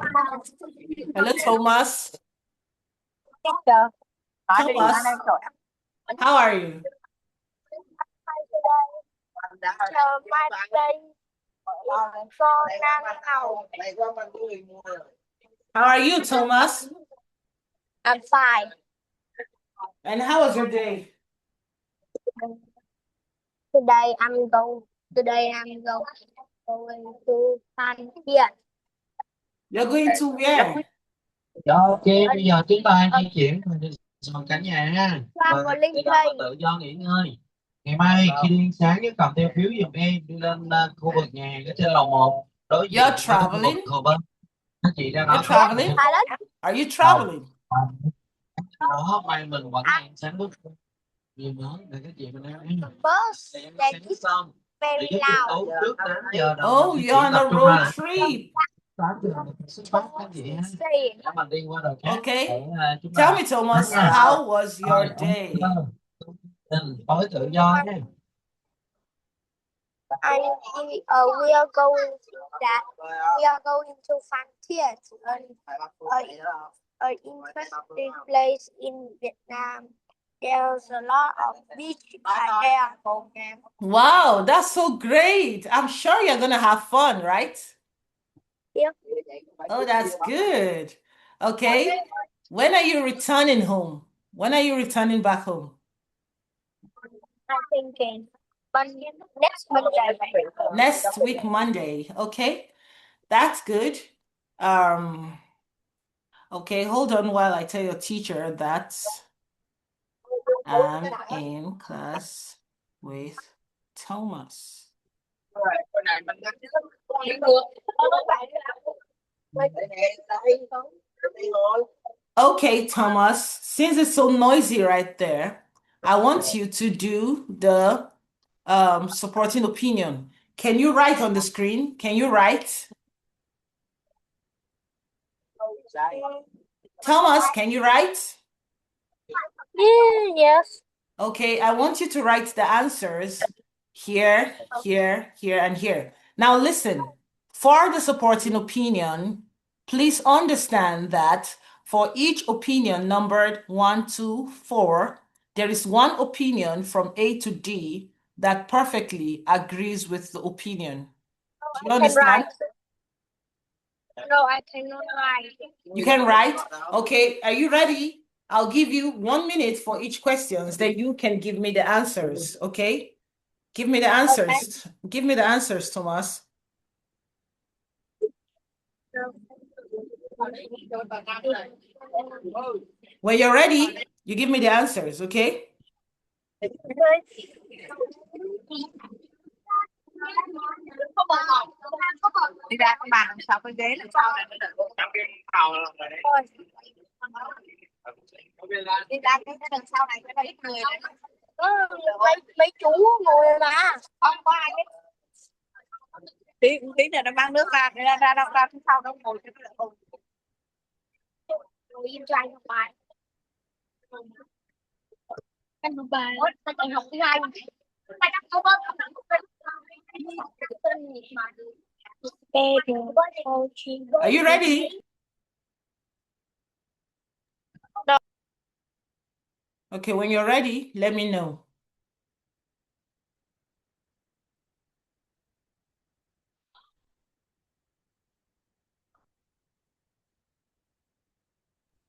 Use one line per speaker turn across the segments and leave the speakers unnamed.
Hello, Thomas.
Teacher, hỏi đi
Thomas,
anh em rồi.
how are you?
Chờ mai đây con đang học.
How are you, Thomas?
I'm fine.
And how was your day?
Today I'm going to find here.
You're going to where?
Ok, bây giờ chúng ta di chuyển rồi cả nhà ha.
Traveling
Để
place.
tự do nghỉ ngơi. Ngày mai khi đi ăn sáng nhớ cầm theo phiếu giùm em đi lên khu vực nhà hàng ở trên lầu 1 đối diện
You're
với khu vực
traveling?
hồ bơi. Các chị ra
You're
đó
traveling?
Pilot.
Are you traveling?
đó mai mình vẫn ăn sáng bước nhiều nữa để các chị mình ăn.
Bus.
Để ăn
That
sáng
is
xong để
very
giúp cho
loud.
tốt trước 8 giờ đầu
Oh,
mình di
you're
chuyển
on
tập
a
trung ra
road
là
trip.
8 giờ mình xuất phát các chị ha.
Say.
Để mình đi qua đồi cát để
Okay.
chúng
Tell
ta
me,
đến
Thomas,
nha.
how was
Rồi,
your day?
tối tự do nha.
We are going to Phan an interesting place in Vietnam. There's a lot of beach there.
Wow, that's so great. I'm sure you're going to have fun, right?
Yep.
Oh, that's good. Okay. When are you returning home? When are you returning back home?
I'm thinking, but next Monday.
Next week, Monday. Okay. That's good. Okay, hold on while I tell your teacher that I'm in class with Thomas. Okay, Thomas, since it's so noisy right there, I want you to do the supporting opinion. Can you write on the screen? Can you write? Thomas, can you write?
Yes.
Okay, I want you to write the answers here, here, here, and here. Now listen, for the supporting opinion, please understand that for each opinion numbered 1, 2, 4, there is one opinion from A to D that perfectly agrees with the opinion. Do you understand?
No, I cannot write.
You can write. Okay, are you ready? I'll give you 1 minute for each questions, then you can give me the answers, okay? Give me the answers. Okay. Give me the answers, Thomas. When you're ready, you give me the answers, okay?
Đi ra cái bàn sau cái ghế là sau này nó đợi cô trong cái phòng rồi đấy. Đi ra cái đằng sau này cái ít người đấy. Mấy chú ngồi mà không có ai hết. Tí nữa nó mang nước ra ra phía sau nó ngồi cái đợi cô. Ngồi im cho anh học bài. Anh học bài. Anh học tiếng Anh. Anh học không?
Are you ready?
No.
Okay, when you're ready, let me know.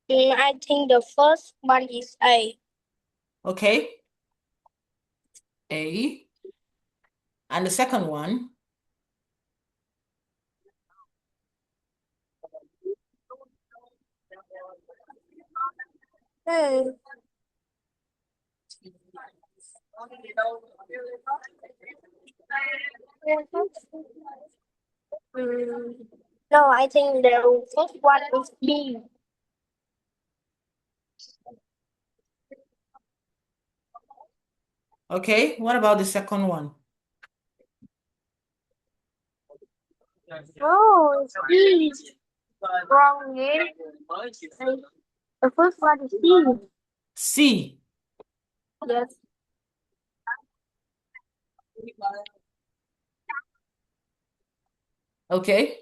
I think the first one is A.
Okay. A. And the second one?
No, I think the first one is B.
Okay, what about the second one?
No, it's B. Wrong name. The first one is C.
C.
Yes.
Okay.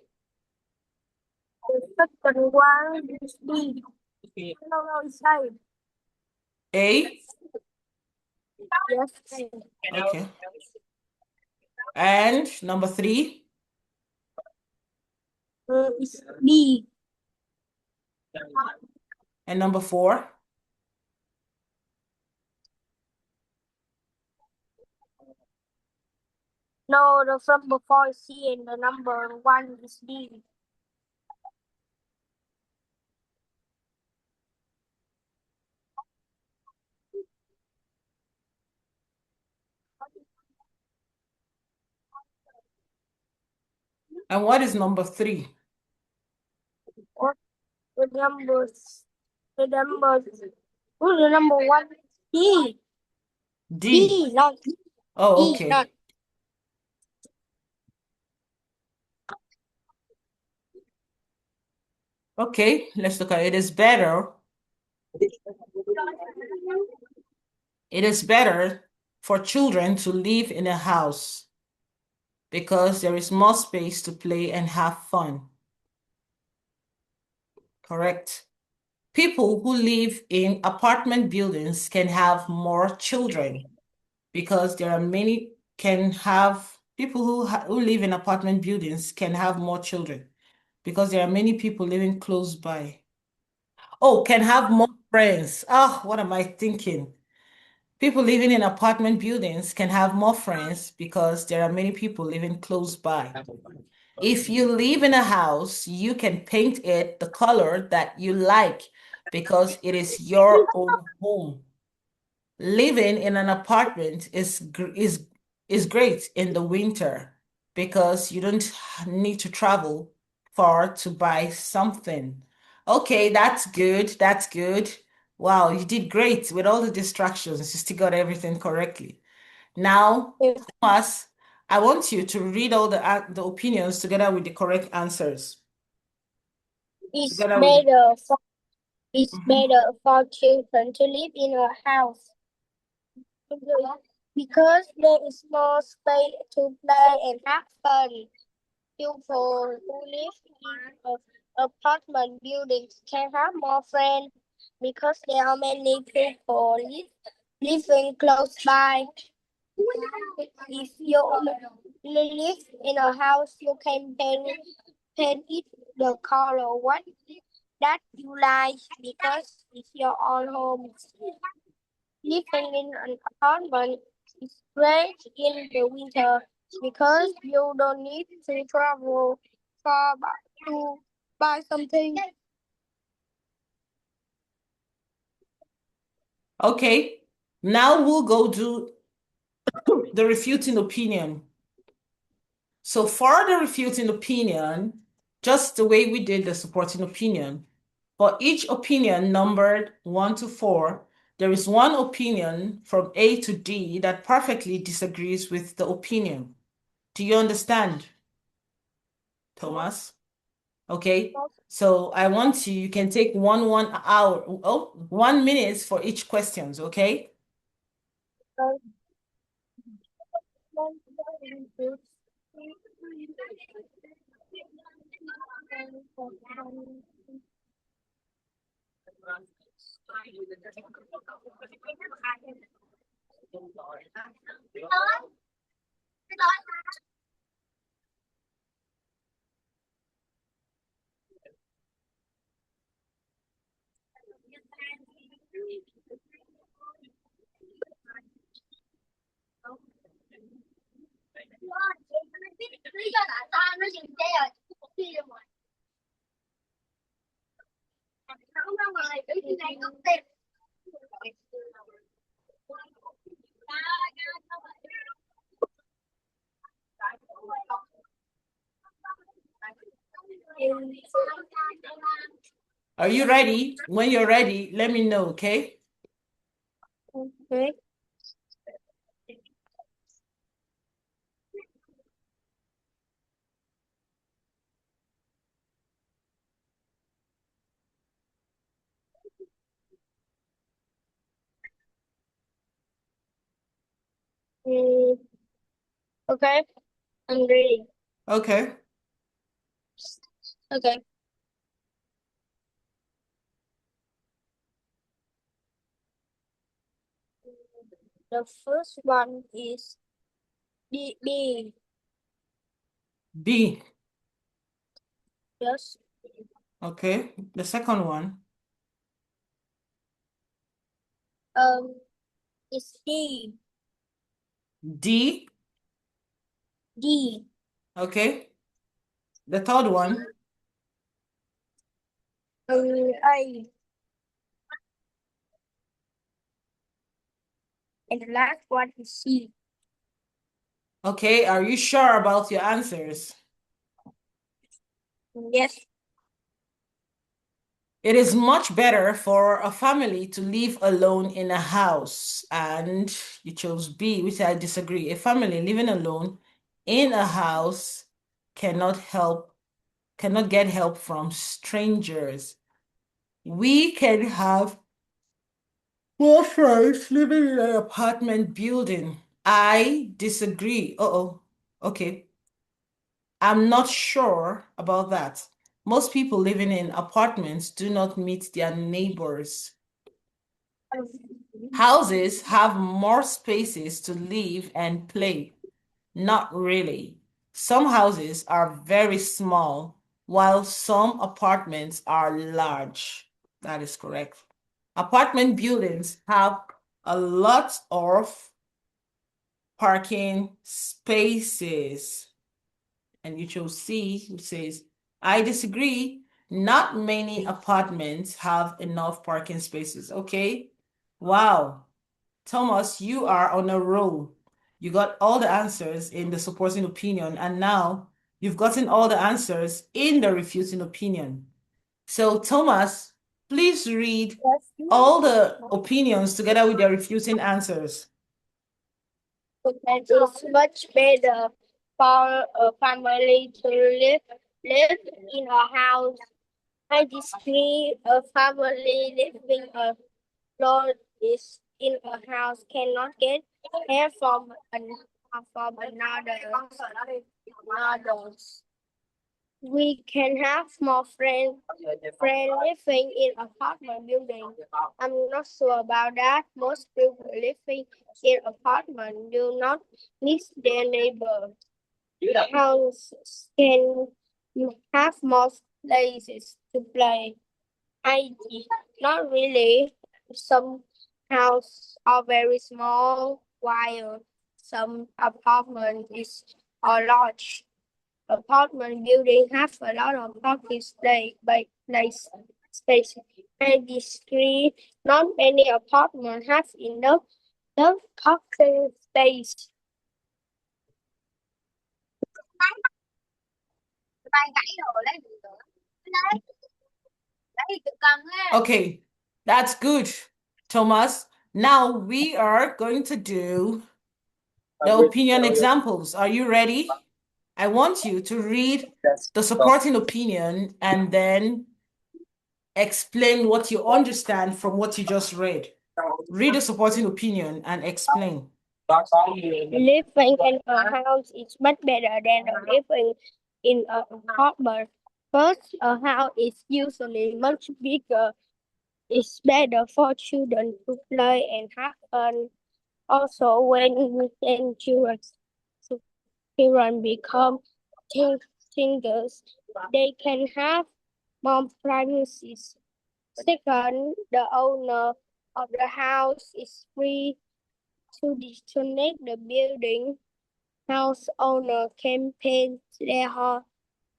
The second one is B. No, it's A.
A?
Yes, A.
Okay. And number 3?
It's B.
And number 4?
No, the number 4 is C and the number 1 is D.
And what is number 3?
What the numbers? The numbers. Who's the number 1? D.
D.
D, not
Oh,
D, not.
okay. Okay, let's look at it. It is better for children to live in a house because there is more space to play and have fun. Correct. People who live in apartment buildings can have more children because there are many can have people who live in apartment buildings can have more children because there are many people living close by. Oh, can have more friends. Ah, what am I thinking? People living in apartment buildings can have more friends because there are many people living close by. If you live in a house, you can paint it the color that you like because it is your own home. Living in an apartment is great in the winter because you don't need to travel far to buy something. Okay, that's good. That's good. Wow, you did great with all the distractions. You still got everything correctly. Now, Thomas, I want you to read all the opinions together with the correct answers.
It's
Together with the
better for
Mhm.
children to live in a house because there is more space to play and have fun. People who live in apartment buildings can have more friends because there are many people living close by. If you live in a house, you can paint it the color what that you like because it's your own home. Living in an apartment is great in the winter because you don't need to travel far to buy something.
Okay, now we'll go do the refuting opinion. So for the refuting opinion, just the way we did the supporting opinion, for each opinion numbered 1 to 4, there is one opinion from A to D that perfectly disagrees with the opinion. Do you understand, Thomas? Okay, so I want you can take 1 minute for each questions, okay? Are you ready? When you're ready, let me know, okay?
Okay. Okay. I'm ready.
Okay.
Okay. The first one is B.
B.
Yes.
Okay. The second one.
Is D.
D.
D.
Okay. The third one.
A. And the last one is C.
Okay. Are you sure about your answers?
Yes.
It is much better for a family to live alone in a house. And you chose B, which I disagree. A family living alone in a house cannot get help from strangers. We can have more friends living in an apartment building. I disagree. Uh-oh. Okay. I'm not sure about that. Most people living in apartments do not meet their neighbors. Houses have more spaces to live and play. Not really. Some houses are very small, while some apartments are large. That is correct. Apartment buildings have a lot of parking spaces. And you chose C, which says, I disagree. Not many apartments have enough parking spaces. Okay. Wow. Thomas, you are on a roll. You got all the answers in the supporting opinion, and now you've gotten all the answers in the refuting opinion. So, Thomas, please read all the opinions together with the refuting answers.
It is much better for a family to live in a house. I disagree. A family living alone is in a house cannot get help from another. We can have more friends living in apartment building. I'm not sure about that. Most people living in apartment do not miss their neighbor. Houses can have more places to play. I not really. Some houses are very small, while some apartment is are large. Apartment building have a lot of parking space. I disagree. Not many apartments have enough parking space.
Okay, that's good, Thomas. Now we are going to do the opinion examples. Are you ready? I want you to read the supporting opinion and then explain what you understand from what you just read. Read the supporting opinion and explain.
Living in a house is much better than living in an apartment. First, a house is usually much bigger. It's better for children to play and have fun. Also, when children become singers, they can have more privacy. Second, the owner of the house is free to disconnect the building. House owner can paint their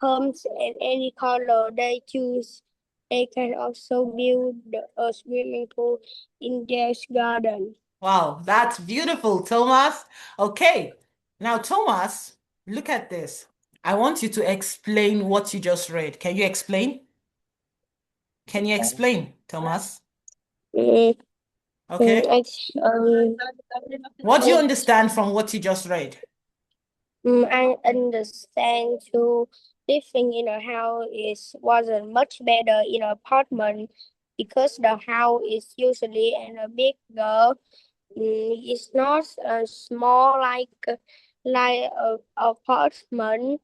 homes in any color they choose. They can also build a swimming pool in their garden.
Wow, that's beautiful, Thomas. Okay, now, Thomas, look at this. I want you to explain what you just read. Can you explain? Can you explain, Thomas?
Mm,
Okay.
um,
What do you understand from what you just read?
I understand too. Living in a house wasn't much better in an apartment because the house is usually in a bigger. It's not small like a apartment.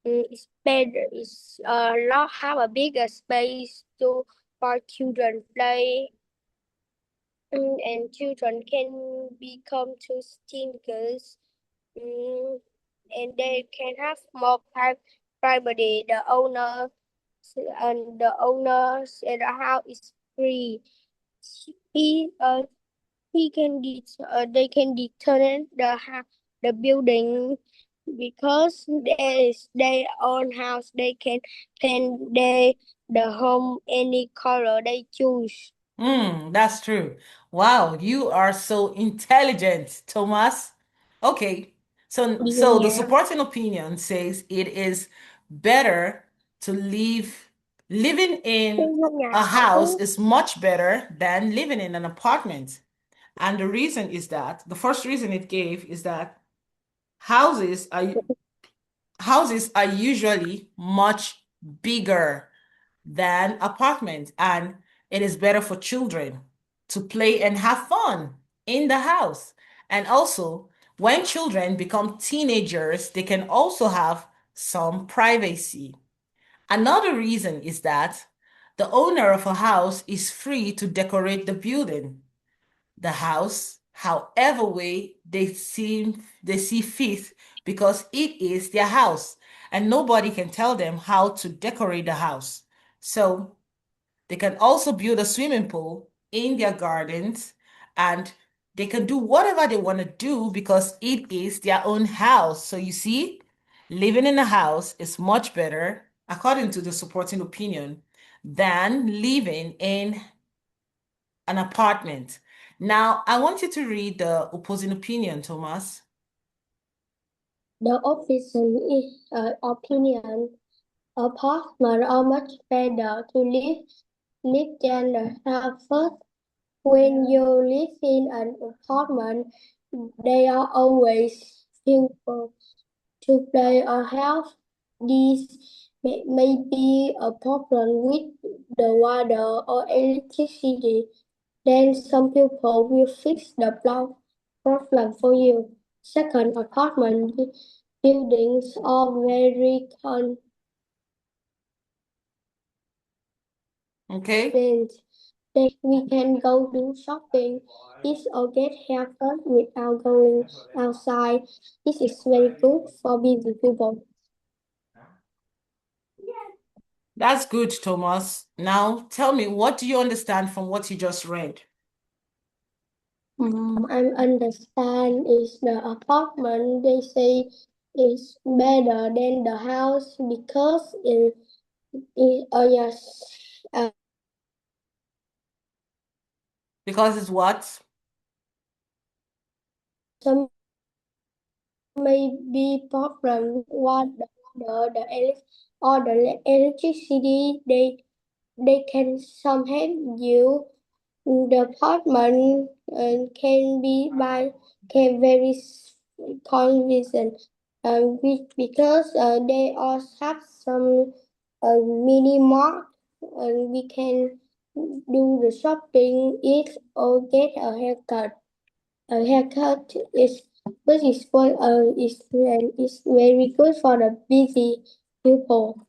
It's better. It's lot have a bigger space to for children play. and children can become too stingy, mm, and they can have more privacy. The owner said the house is free. He he can they can determine the building because there is their own house. They can paint the home any color they choose.
That's true. Wow, you are so intelligent, Thomas. Okay. So the
Yeah.
supporting opinion says it is better to living in
Trong nhà
a
cậu
house
Út.
is much better than living in an apartment. And the reason is that the first reason it gave is that houses are houses are usually much bigger than apartments, and it is better for children to play and have fun in the house. And also, when children become teenagers, they can also have some privacy. Another reason is that the owner of a house is free to decorate the building, the house, however way they see fit, because it is their house and nobody can tell them how to decorate the house. So they can also build a swimming pool in their gardens, and they can do whatever they want to do because it is their own house. So you see, living in a house is much better, according to the supporting opinion, than living in an apartment. Now, I want you to read the opposing opinion, Thomas.
The official opinion apartments are much better to live than the house. When you live in an apartment, there are always people to play or help. This may be a problem with the water or electricity. Then some people will fix the problem for you. Second, apartment buildings are very
Okay.
convenient. We can go do shopping, eat or get haircut without going outside. This is very good for busy people.
That's good, Thomas. Now, tell me, what do you understand from what you just read?
I understand is the apartment they say is better than the house because yes,
Because it's what?
some may be problem with or the electricity. They can some help you. The apartment can be by can very convenient because they also have some mini mart and we can do the shopping, eat or get a haircut. A haircut is this is for is very good for the busy people.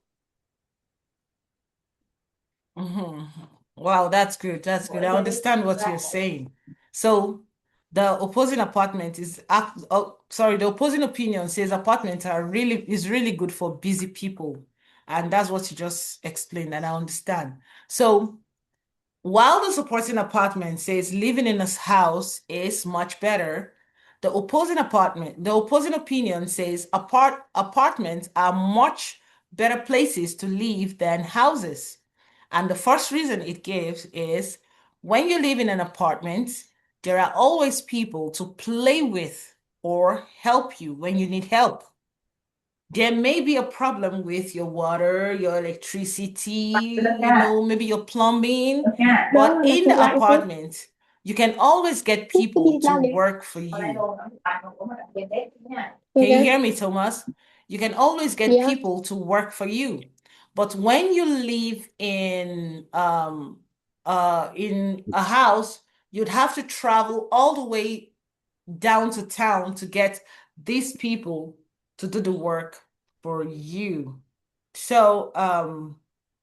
Mhm. Wow, that's good. That's good. I understand what you're saying. So the opposing apartment sorry, the opposing opinion says apartments is really good for busy people. And that's what you just explained, and I understand. So while the supporting apartment says living in a house is much better, the opposing opinion says apartments are much better places to live than houses. And the first reason it gives is when you live in an apartment, there are always people to play with or help you when you need help. There may be a problem with your water, your electricity, maybe your plumbing,
Đó
but
là
in
thuộc
the
lại tiếp.
apartment, you can always get
Tiếp cái
people
đi
to
lao đi.
work for you. Can you
Okay.
hear me, Thomas? You can always get
Yeah.
people to work for you. But when you live in a house, you'd have to travel all the way down to town to get these people to do the work for you. So,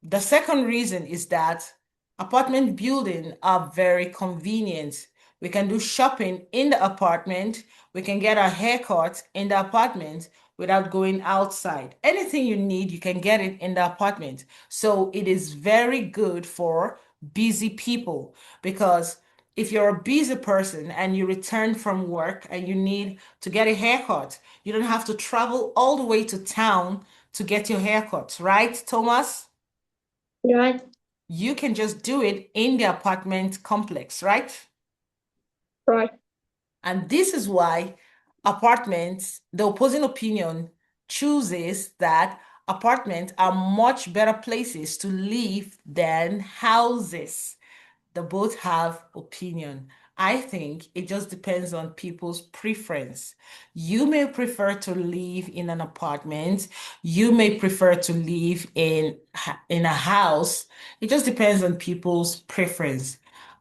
the second reason is that apartment buildings are very convenient. We can do shopping in the apartment. We can get our haircut in the apartment without going outside. Anything you need, you can get it in the apartment. So it is very good for busy people because if you're a busy person and you return from work and you need to get a haircut, you don't have to travel all the way to town to get your haircut, right, Thomas?
Right.
You can just do it in the apartment complex, right?
Right.
And this is why apartments, the opposing opinion chooses that apartments are much better places to live than houses. They both have opinion. I think it just depends on people's preference. You may prefer to live in an apartment. You may prefer to live in a house. It just depends on people's preference.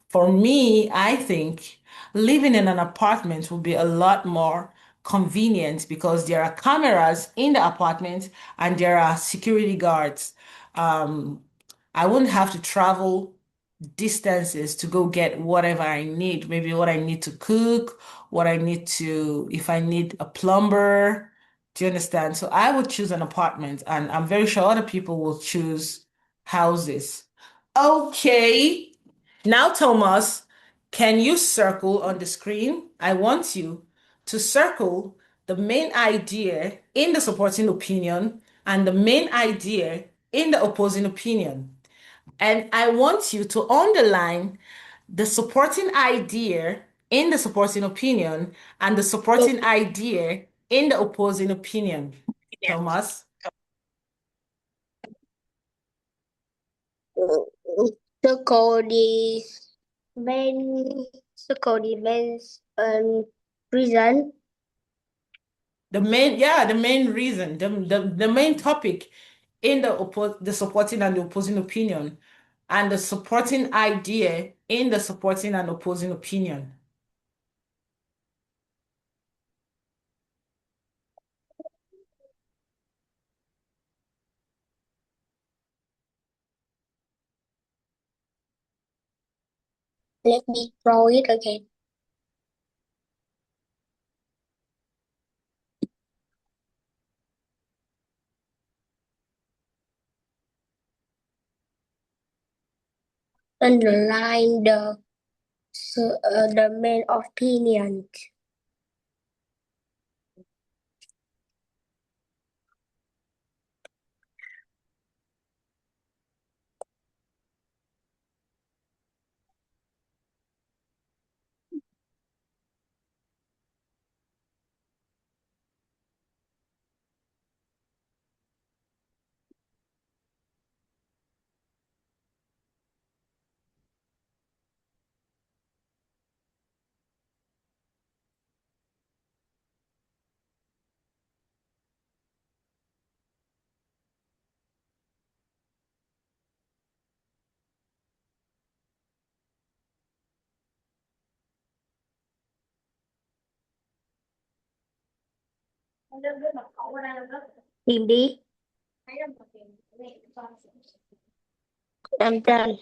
For me, I think living in an apartment will be a lot more convenient because there are cameras in the apartment and there are security guards. Um, I wouldn't have to travel distances to go get whatever I need. Maybe what I need to cook, what I need to, if I need a plumber. Do you understand? So I would choose an apartment, and I'm very sure other people will choose houses. Okay. Now, Thomas, can you circle on the screen? I want you to circle the main idea in the supporting opinion and the main idea in the opposing opinion. And I want you to underline the supporting idea in the supporting opinion and the supporting idea in the opposing opinion. Thomas?
Circle this main circle the main reason.
The main reason, the main topic in the supporting and the opposing opinion, and the supporting idea in the supporting and opposing opinion.
Let me draw it again. Underline the main opinion. Tìm đi. I'm done.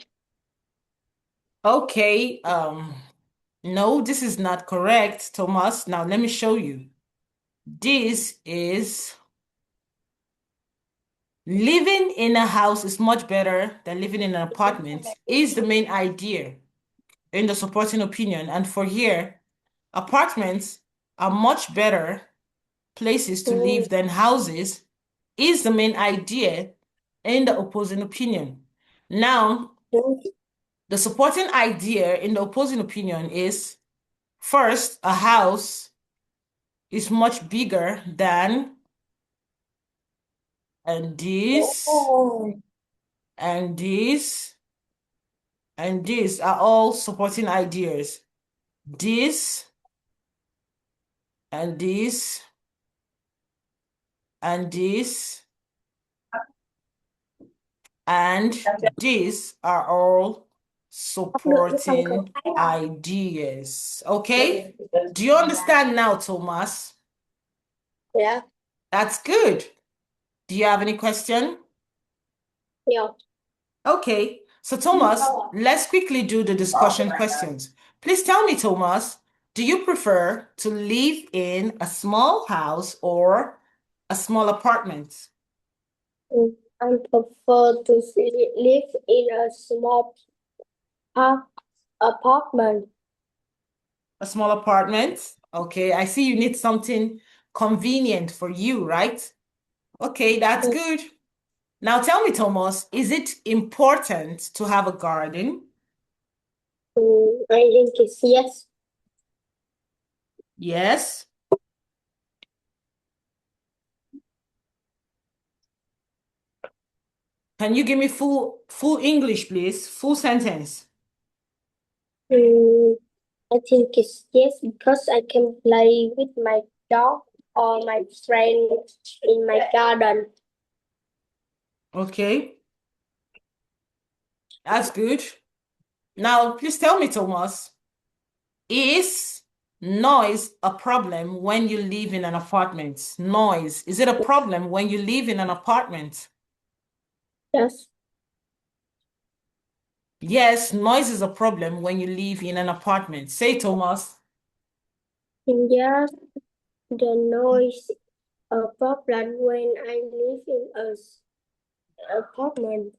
Okay, no, this is not correct, Thomas. Now let me show you. This is living in a house is much better than living in an apartment is the main idea in the supporting opinion. And for here, apartments are much better places to live than houses is the main idea in the opposing opinion. Now, the supporting idea in the opposing opinion is first, a house is much bigger than, and this, and this, and this are all supporting ideas. This, and this, and this, and these are all supporting ideas. Okay? Do you understand now, Thomas?
Yeah.
That's good. Do you have any question?
Yeah.
Okay. So, Thomas, let's quickly do the discussion questions. Please tell me, Thomas, do you prefer to live in a small house or a small apartment?
I prefer to live in a small apartment.
A small apartment? Okay, I see you need something convenient for you, right? Okay, that's
Mm,
good. Now tell me, Thomas, is it important to have a garden?
I think it's yes.
Yes. Can you give me full English, please? Full sentence.
Mm, I think it's yes because I can play with my dog or my friend in my garden.
Okay, that's good. Now, please tell me, Thomas, is noise a problem when you live in an apartment? Noise, is it a problem when you live in an apartment?
Yes,
Yes, noise is a problem when you live in an apartment. Say, Thomas.
and yes, the noise a problem when I live in a apartment.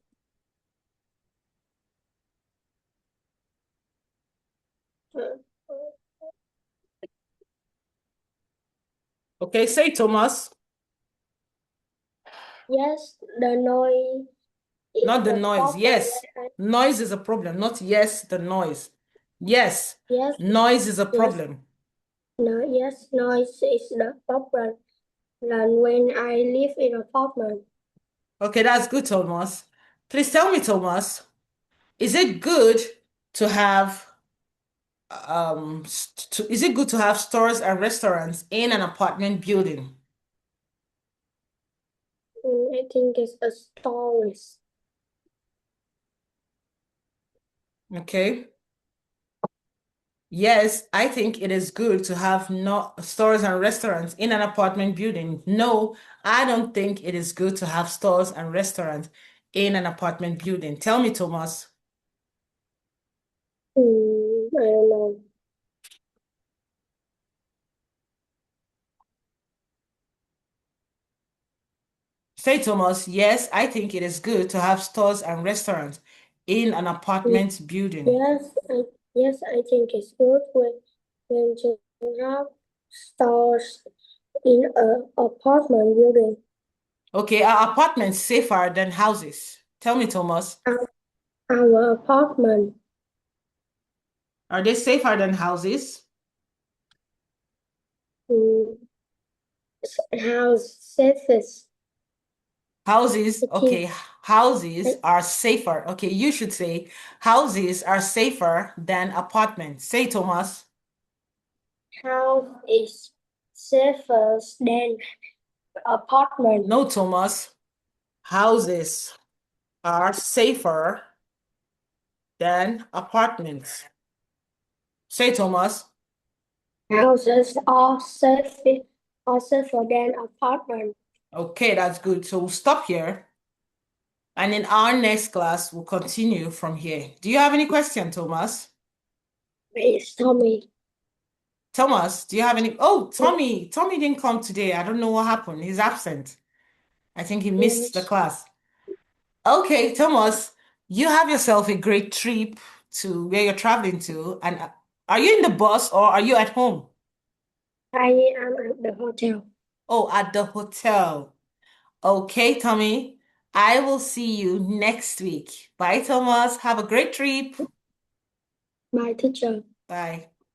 Uh,
Okay, say, Thomas.
yes, the noise is
Not the
a
noise.
problem
Yes,
when I
noise is a problem. Not yes, the noise. Yes,
yes
noise is a
yes
problem.
no yes noise is the problem than when I live in apartment.
Okay, that's good, Thomas. Please tell me, Thomas, is it good to have is it good to have stores and restaurants in an apartment building?
I think it's a stories.
Okay. Yes, I think it is good to have no stores and restaurants in an apartment building. No, I don't think it is good to have stores and restaurants in an apartment building. Tell me, Thomas.
I don't know.
Say, Thomas, yes, I think it is good to have stores and restaurants in an
Mm,
apartment building.
Yes, I think it's good when you have stores in a apartment building.
Okay, are apartments safer than houses? Tell me, Thomas.
Our, our apartment
Are they safer than houses?
mm, house safest.
Houses,
I think
okay, houses
that
are safer. Okay, you should say houses are safer than apartments. Say, Thomas.
house is safer than apartment.
No, Thomas. Houses are safer than apartments. Say, Thomas.
Houses are safer than apartment.
Okay, that's good. So we'll stop here. And in our next class, we'll continue from here. Do you have any question, Thomas?
It's Tommy.
Thomas, do you have any? Oh, Tommy didn't come today. I don't know what happened. He's absent. I think he missed the
Yes,
class. Okay, Thomas, you have yourself a great trip to where you're traveling to. And are you in the bus or are you at home?
I am at the hotel.
Oh, at the hotel. Okay, Tommy, I will see you next week. Bye, Thomas. Have a great trip.
My teacher.
Bye.